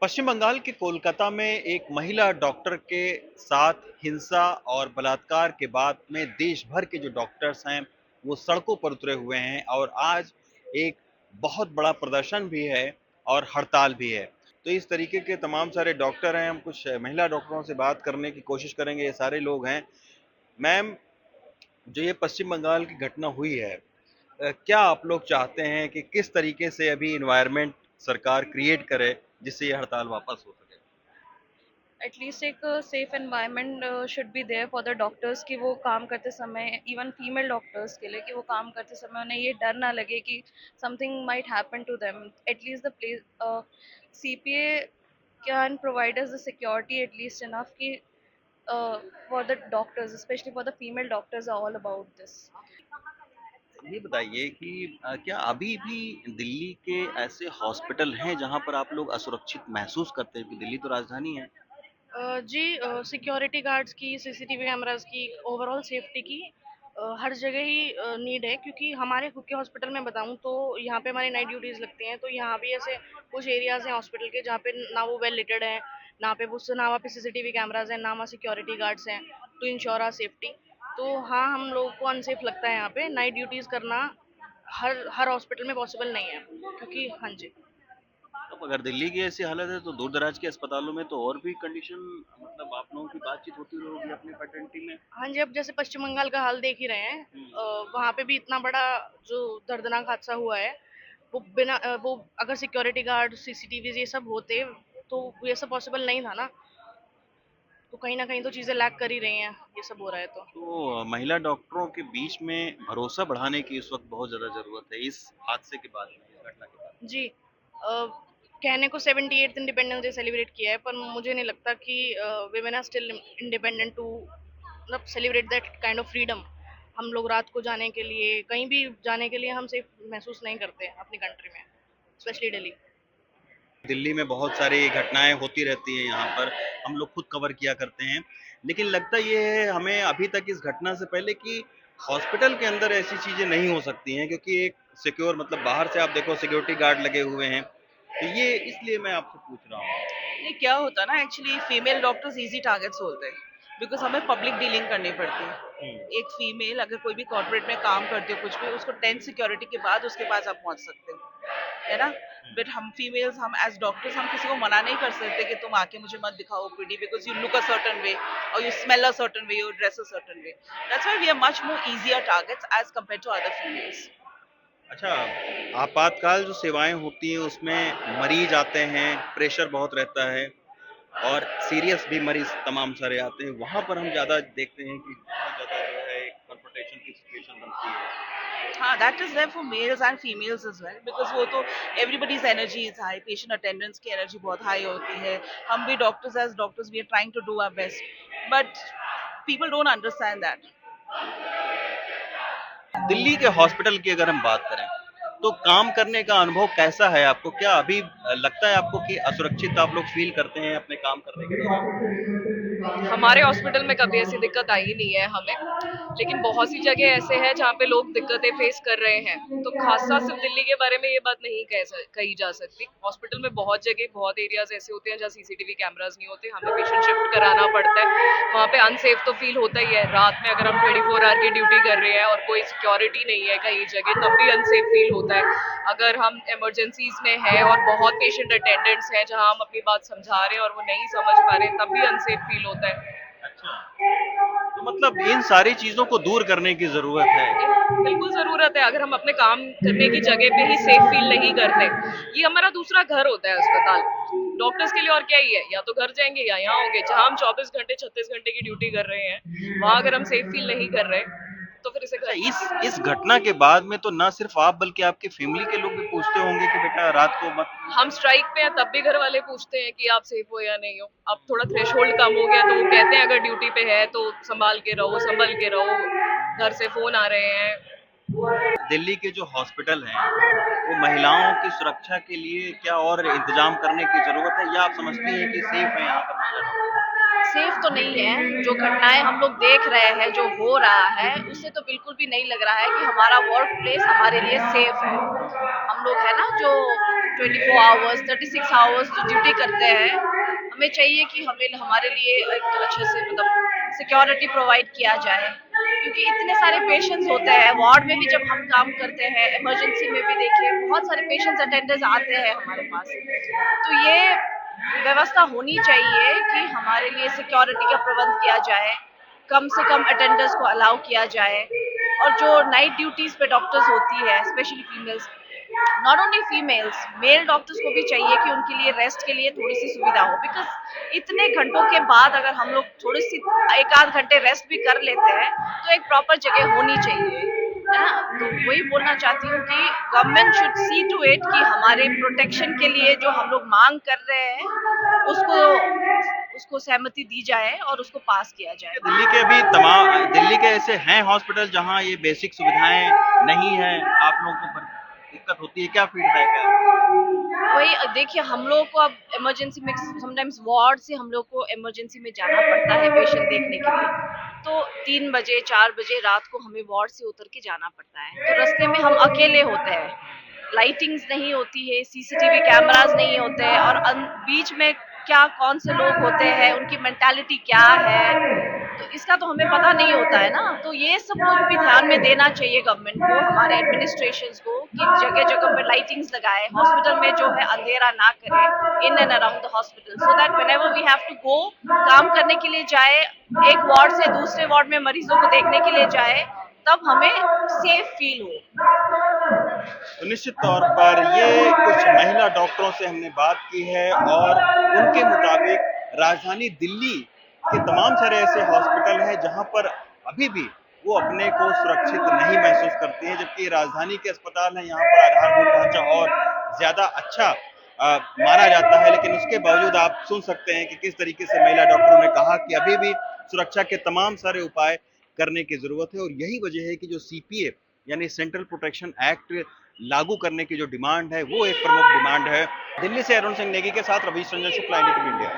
पश्चिम बंगाल के कोलकाता में एक महिला डॉक्टर के साथ हिंसा और बलात्कार के बाद में देश भर के जो डॉक्टर्स हैं वो सड़कों पर उतरे हुए हैं और आज एक बहुत बड़ा प्रदर्शन भी है और हड़ताल भी है। तो इस तरीके के तमाम सारे डॉक्टर हैं, हम कुछ महिला डॉक्टरों से बात करने की कोशिश करेंगे। ये सारे लोग हैं। मैम, जो ये पश्चिम बंगाल की घटना हुई है, क्या आप लोग चाहते हैं कि किस तरीके से अभी इन्वायरमेंट सरकार क्रिएट करे जिससे ये हड़ताल वापस हो सके? एटलीस्ट एक safe environment should be there for the doctors कि वो काम करते समय, इवन फीमेल डॉक्टर्स के लिए, कि वो काम करते समय उन्हें ये डर ना लगे कि something might happen to them. At least the place CPA can provide us the security at least enough कि for the doctors, specially for the female doctors, are all about this. ये बताइए कि क्या अभी भी दिल्ली के ऐसे हॉस्पिटल हैं जहां पर आप लोग असुरक्षित महसूस करते हैं? कि दिल्ली तो राजधानी है। जी, सिक्योरिटी गार्ड्स की, सीसीटीवी कैमरास की, ओवरऑल सेफ्टी की हर जगह ही नीड है, क्योंकि हमारे खुद के हॉस्पिटल में बताऊं तो यहाँ पे हमारी नाइट ड्यूटीज लगती हैं, तो यहाँ भी ऐसे कुछ एरियाज हैं हॉस्पिटल के जहाँ पे ना वो वेल लिटेड है, ना वहाँ पे सीसीटीवी कैमराज हैं, ना वहाँ सिक्योरिटी गार्ड्स हैं टू इंश्योर आर सेफ्टी। तो हाँ, हम लोगों को अनसेफ लगता है यहाँ पे नाइट ड्यूटीज करना। हर हर हॉस्पिटल में पॉसिबल नहीं है, क्योंकि हाँ जी। अब अगर दिल्ली की ऐसी हालत है तो दूर दराज के अस्पतालों में तो और भी कंडीशन, मतलब आप लोगों की बातचीत होती होगी अपनी फैटर्निटी में। हाँ जी, अब जैसे पश्चिम बंगाल का हाल देख ही रहे हैं। हम्म। वहाँ पे भी इतना बड़ा जो दर्दनाक हादसा हुआ है, वो बिना वो अगर सिक्योरिटी गार्ड, सीसीटीवी ये सब होते तो ये सब पॉसिबल नहीं था ना। तो कहीं ना कहीं तो चीजें लैग कर ही रही हैं, ये सब हो रहा है तो। तो महिला डॉक्टरों के बीच में भरोसा बढ़ाने की इस वक्त बहुत ज्यादा जरूरत है, इस हादसे के बाद में, इस घटना के बाद जी, कहने को 78th इंडिपेंडेंस डे सेलिब्रेट किया है, पर मुझे नहीं लगता कि women are still independent to मतलब celebrate that kind of freedom. हम लोग रात को जाने के लिए, कहीं भी जाने के लिए हम सेफ महसूस नहीं करते अपनी कंट्री में, स्पेशली दिल्ली। में। दिल्ली में बहुत सारी घटनाएं होती रहती हैं, यहाँ पर हम लोग खुद कवर किया करते हैं। लेकिन लगता ये है हमें अभी तक इस घटना से पहले कि हॉस्पिटल के अंदर ऐसी चीजें नहीं हो सकती हैं, क्योंकि एक सिक्योर, मतलब बाहर से आप देखो सिक्योरिटी गार्ड लगे हुए हैं। तो ये इसलिए मैं आपसे पूछ रहा हूँ। नहीं, क्या होता है ना, actually female doctors easy targets होते हैं, बिकॉज हमें पब्लिक डीलिंग करनी पड़ती है। एक फीमेल अगर कोई भी कॉर्पोरेट में काम करती है, कुछ भी, उसको 10 सिक्योरिटी के बाद उसके पास आप पहुंच सकते हो, है ना। बट हम फीमेल्स, हम एज डॉक्टर्स, हम किसी को मना नहीं कर सकते कि तुम आके मुझे मत दिखाओ OPD, because you look a certain way और you smell a certain way, you dress a certain way. That's why we are much more easier targets as compare to other females. अच्छा, आपातकाल जो सेवाएं होती हैं उसमें मरीज आते हैं, प्रेशर बहुत रहता है और सीरियस भी मरीज तमाम सारे आते हैं, वहां पर हम ज्यादा देखते हैं कि बहुत ज्यादा जो है कन्फ्रंटेशन की सिचुएशन बनती है। हाँ, that is there for males and females as well, because वो तो everybody's energy is high, patient attendance की एनर्जी बहुत हाई होती है। हम भी doctors, as doctors we are trying to do our best, but people don't understand that. Delhi के hospital की अगर हम बात करें तो काम करने का अनुभव कैसा है आपको? क्या अभी लगता है आपको कि असुरक्षित आप लोग फील करते हैं अपने काम करने के दौरान? हमारे हॉस्पिटल में कभी ऐसी दिक्कत आई नहीं है हमें, लेकिन बहुत सी जगह ऐसे हैं जहाँ पे लोग दिक्कतें फेस कर रहे हैं। तो खासा सिर्फ दिल्ली के बारे में ये बात नहीं कही जा सकती। हॉस्पिटल में बहुत जगह, बहुत एरियाज ऐसे होते हैं जहाँ सीसीटीवी कैमरास नहीं होते, हमें पेशेंट शिफ्ट कराना पड़ता है। वहाँ पे अनसेफ तो फील होता ही है। रात में अगर हम 24 आवर की ड्यूटी कर रहे हैं और कोई सिक्योरिटी नहीं है कहीं जगह, तब भी अनसेफ फील होता है। अगर हम इमरजेंसीज में हैं और बहुत पेशेंट अटेंडेंट्स हैं जहाँ हम अपनी बात समझा रहे हैं और वो नहीं समझ पा रहे, तब भी अनसेफ फील होता है। अच्छा, तो मतलब इन सारी चीजों को दूर करने की जरूरत है। बिल्कुल जरूरत है। अगर हम अपने काम करने की जगह पे ही सेफ फील नहीं करते, ये हमारा दूसरा घर होता है अस्पताल। डॉक्टर्स के लिए और क्या ही है, या तो घर जाएंगे या यहाँ होंगे। जहाँ हम 24 घंटे 36 घंटे की ड्यूटी कर रहे हैं, वहां अगर हम सेफ फील नहीं कर रहे, तो फिर इसे अच्छा, घर क्यों बोलेंगे। इस घटना के बाद में तो ना सिर्फ आप बल्कि आपकी फैमिली के लोग भी पूछते होंगे कि बेटा रात को मत। हम स्ट्राइक पे हैं तब भी घर वाले पूछते हैं कि आप सेफ हो या नहीं हो। अब थोड़ा थ्रेशोल्ड कम हो गया तो वो कहते हैं अगर ड्यूटी पे है तो संभाल के रहो, संभल के रहो, घर से फोन आ रहे हैं। दिल्ली के जो हॉस्पिटल हैं वो महिलाओं की सुरक्षा के लिए क्या और इंतजाम करने की जरूरत है, या आप समझती हैं कि सेफ है यहाँ पर महिला डॉक्टर? सेफ तो नहीं है। जो घटनाएं हम लोग देख रहे हैं, जो हो रहा है, उससे तो बिल्कुल भी नहीं लग रहा है कि हमारा वर्क प्लेस हमारे लिए सेफ है। हम लोग है ना जो 24 आवर्स 36 आवर्स जो ड्यूटी करते हैं, हमें चाहिए कि हमें हमारे लिए एक अच्छे से मतलब सिक्योरिटी प्रोवाइड किया जाए, क्योंकि इतने सारे पेशेंट्स होते हैं वार्ड में भी। जब हम काम करते हैं इमरजेंसी में भी, देखिए बहुत सारे पेशेंट्स अटेंडर्स आते हैं हमारे पास। तो ये व्यवस्था होनी चाहिए कि हमारे लिए सिक्योरिटी का प्रबंध किया जाए, कम से कम अटेंडर्स को अलाउ किया जाए। और जो नाइट ड्यूटीज पे डॉक्टर्स होती है, specially females, not only females, male doctors को भी चाहिए कि उनके लिए रेस्ट के लिए थोड़ी सी सुविधा हो। बिकॉज इतने घंटों के बाद अगर हम लोग थोड़ी सी एक आध घंटे रेस्ट भी कर लेते हैं तो एक प्रॉपर जगह होनी चाहिए, है ना। तो वही बोलना चाहती हूँ कि government should see to it कि हमारे प्रोटेक्शन के लिए जो हम लोग मांग कर रहे हैं उसको उसको सहमति दी जाए और उसको पास किया जाए। दिल्ली के भी तमाम दिल्ली के ऐसे हैं हॉस्पिटल जहां ये बेसिक सुविधाएं नहीं है, आप लोगों को दिक्कत होती है, क्या फीडबैक है? वही देखिए, हम लोग को अब इमरजेंसी में समटाइम्स वार्ड से हम लोग को इमरजेंसी में जाना पड़ता है पेशेंट देखने के लिए। तो 3 बजे 4 बजे रात को हमें वार्ड से उतर के जाना पड़ता है। तो रास्ते में हम अकेले होते हैं, लाइटिंग्स नहीं होती है, सीसीटीवी कैमरास नहीं होते हैं, और बीच में क्या कौन से लोग होते हैं, उनकी मेंटालिटी क्या है, तो इसका तो हमें पता नहीं होता है ना। तो ये सब कुछ भी ध्यान में देना चाहिए गवर्नमेंट को, हमारे एडमिनिस्ट्रेशंस को, कि जगह जगह पर लाइटिंग्स लगाए, हॉस्पिटल में जो है अंधेरा ना करे in and around the hospital, so that whenever we have to go, काम करने के लिए जाए, एक वार्ड से दूसरे वार्ड में मरीजों को देखने के लिए जाए, तब हमें सेफ फील हो। तो निश्चित तौर पर ये कुछ महिला डॉक्टरों से हमने बात की है और उनके मुताबिक राजधानी दिल्ली के तमाम सारे ऐसे हॉस्पिटल हैं जहां पर अभी भी वो अपने को सुरक्षित नहीं महसूस करती हैं, जबकि राजधानी के अस्पताल हैं यहाँ पर आधारभूत ढांचा और ज्यादा अच्छा माना जाता है। लेकिन उसके बावजूद आप सुन सकते हैं कि किस तरीके से महिला डॉक्टरों ने कहा कि अभी भी सुरक्षा के तमाम सारे उपाय करने की जरूरत है और यही वजह है कि जो सीपीए यानी सेंट्रल प्रोटेक्शन एक्ट लागू करने की जो डिमांड है वो एक प्रमुख डिमांड है। दिल्ली से अरुण सिंह नेगी के साथ रवीश रंजन शुक्ला, इंडिया।